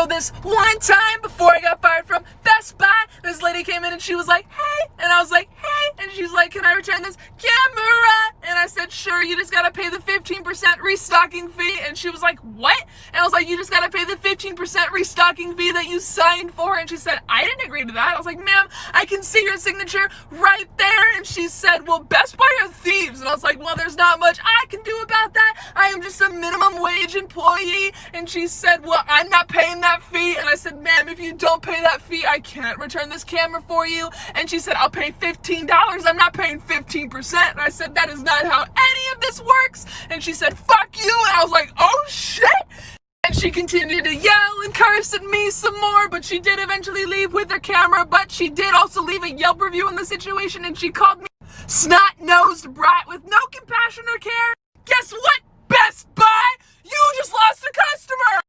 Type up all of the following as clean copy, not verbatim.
So this one time before I got fired from Best Buy, this lady came in and she was like, hey, and I was like, hey, and she's like, can I return this camera? And I said, sure, you just gotta pay the 15% restocking fee. And she was like, what? And I was like, you just gotta pay the 15% restocking fee that you signed for. And she said, I didn't agree to that. I was like, ma'am, I can see your signature right there. And she said, well, Best Buy are thieves. And I was like, well, there's not much I can do about that. I am just a minimum wage employee. And she said, well, I'm not paying that fee. And I said, ma'am, if you don't pay that fee, I can't return this camera for you. And she said, I'll pay $15. I'm not paying 15%. And I said, that is not how any of this works. And she said, fuck you. And I was like, oh shit. And she continued to yell and curse at me some more, but she did eventually leave with her camera. But she did also leave a Yelp review on the situation, and she called me snot-nosed brat with no compassion or care. Guess what, Best Buy? You just lost a customer!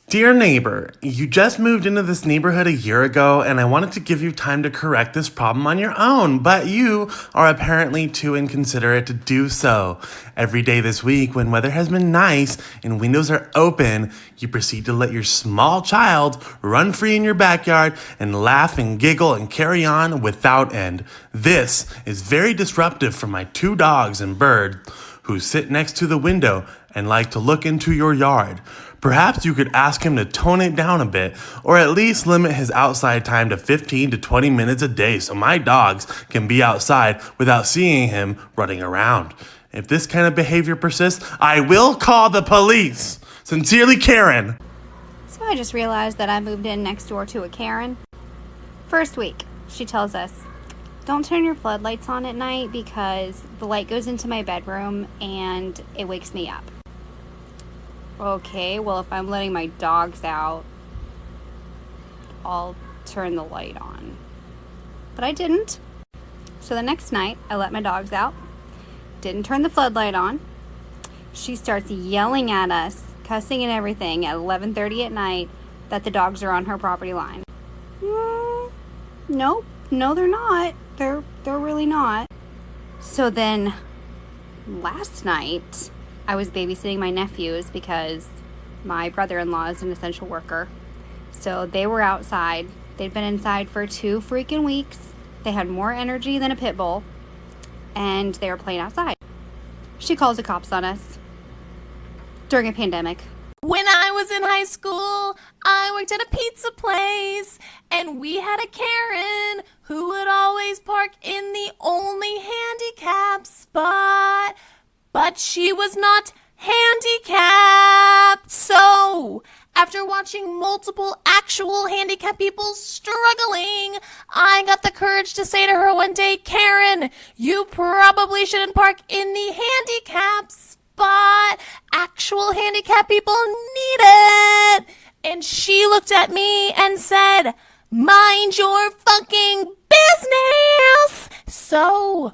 Dear neighbor, you just moved into this neighborhood a year ago, and I wanted to give you time to correct this problem on your own, but you are apparently too inconsiderate to do so. Every day this week, when weather has been nice and windows are open, you proceed to let your small child run free in your backyard and laugh and giggle and carry on without end. This is very disruptive for my 2 dogs and bird who sit next to the window and like to look into your yard. Perhaps you could ask him to tone it down a bit, or at least limit his outside time to 15 to 20 minutes a day so my dogs can be outside without seeing him running around. If this kind of behavior persists, I will call the police. Sincerely, Karen. So I just realized that I moved in next door to a Karen. First week, she tells us, don't turn your floodlights on at night because the light goes into my bedroom and it wakes me up. Okay, well, if I'm letting my dogs out, I'll turn the light on. But I didn't. So the next night, I let my dogs out, didn't turn the floodlight on. She starts yelling at us, cussing and everything at 11:30 at night that the dogs are on her property line. Nope, no, they're not. They're really not. So then last night, I was babysitting my nephews because my brother-in-law is an essential worker. So they were outside. They'd been inside for 2 freaking weeks. They had more energy than a pit bull. And they were playing outside. She calls the cops on us during a pandemic. When I was in high school, I worked at a pizza place, and we had a Karen who would always park in the only handicap spot. But she was not handicapped. So, after watching multiple actual handicapped people struggling, I got the courage to say to her one day, Karen, you probably shouldn't park in the handicap spot. Actual handicapped people need it. And she looked at me and said, mind your fucking business. So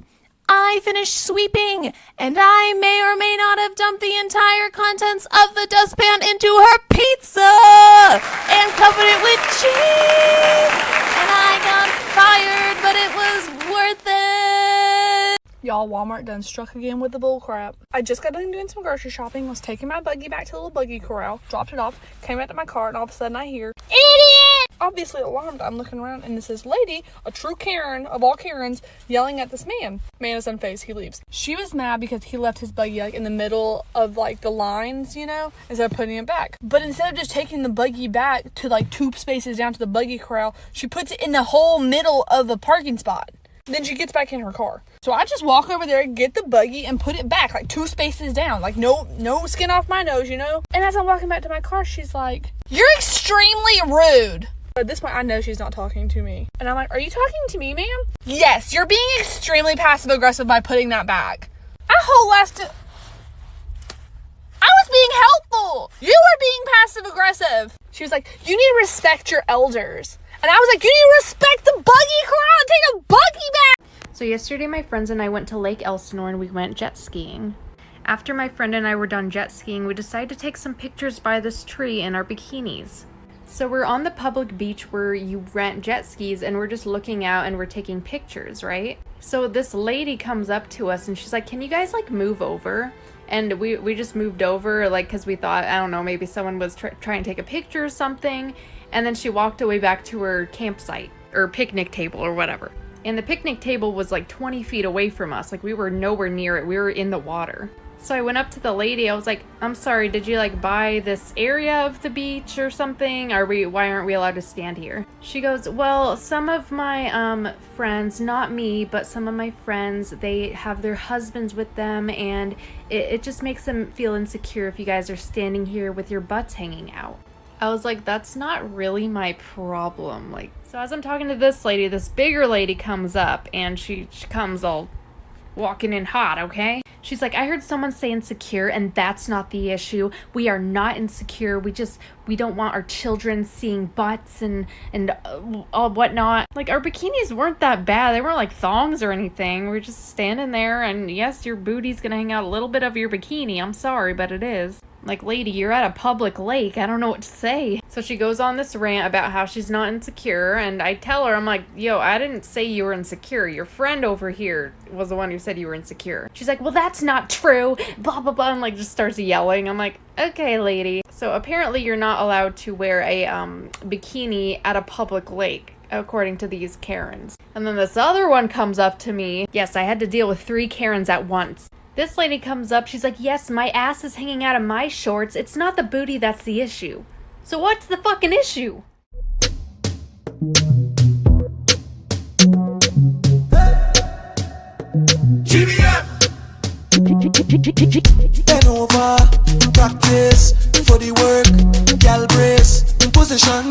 I finished sweeping, and I may or may not have dumped the entire contents of the dustpan into her pizza and covered it with cheese. And I got fired, but it was worth it. Y'all, Walmart done struck again with the bull crap. I just got done doing some grocery shopping, was taking my buggy back to the little buggy corral, dropped it off, came back to my car, and all of a sudden I hear, idiot! Obviously alarmed, I'm looking around, and it's this lady, a true Karen of all Karens, yelling at this man. Man is unfazed, he leaves. She was mad because he left his buggy in the middle of the lines, instead of putting it back. But instead of just taking the buggy back to 2 spaces down to the buggy corral, she puts it in the whole middle of the parking spot. Then she gets back in her car. So I just walk over there, get the buggy, and put it back, 2 spaces down. No skin off my nose, And as I'm walking back to my car, she's like, you're extremely rude. At this point, I know she's not talking to me. And I'm like, are you talking to me, ma'am? Yes, you're being extremely passive-aggressive by putting that back. I was being helpful. You were being passive-aggressive. She was like, you need to respect your elders. And I was like, you need to respect the buggy corral and take the buggy back. So yesterday my friends and I went to Lake Elsinore and we went jet skiing. After my friend and I were done jet skiing, we decided to take some pictures by this tree in our bikinis. So we're on the public beach where you rent jet skis and we're just looking out and we're taking pictures, right? So this lady comes up to us and she's like, can you guys move over? And we just moved over, like, because we thought, I don't know, maybe someone was trying to take a picture or something. And then she walked away back to her campsite or picnic table or whatever. And the picnic table was like 20 feet away from us. Like, we were nowhere near it. We were in the water. So I went up to the lady. I was like, I'm sorry, did you like buy this area of the beach or something? Why aren't we allowed to stand here? She goes, well, some of my friends, not me, but some of my friends, they have their husbands with them, and it just makes them feel insecure if you guys are standing here with your butts hanging out. I was like, that's not really my problem. Like, so as I'm talking to this lady, this bigger lady comes up, and she comes all walking in hot, okay? She's like, I heard someone say insecure, and that's not the issue. We are not insecure. We don't want our children seeing butts and whatnot. Like, our bikinis weren't that bad. They weren't like thongs or anything. We're just standing there, and yes, your booty's gonna hang out a little bit of your bikini. I'm sorry, but it is. Like, lady, you're at a public lake. I don't know what to say. So she goes on this rant about how she's not insecure, and I tell her, I'm like, yo, I didn't say you were insecure. Your friend over here was the one who said you were insecure. She's like, well, that's not true, blah, blah, blah, and like just starts yelling. I'm like, okay, lady. So apparently you're not allowed to wear a bikini at a public lake, according to these Karens. And then this other one comes up to me. Yes, I had to deal with 3 Karens at once. This lady comes up, she's like, yes, my ass is hanging out of my shorts. It's not the booty that's the issue. So what's the fucking issue? Bend over, practice for the work, gal brace, position,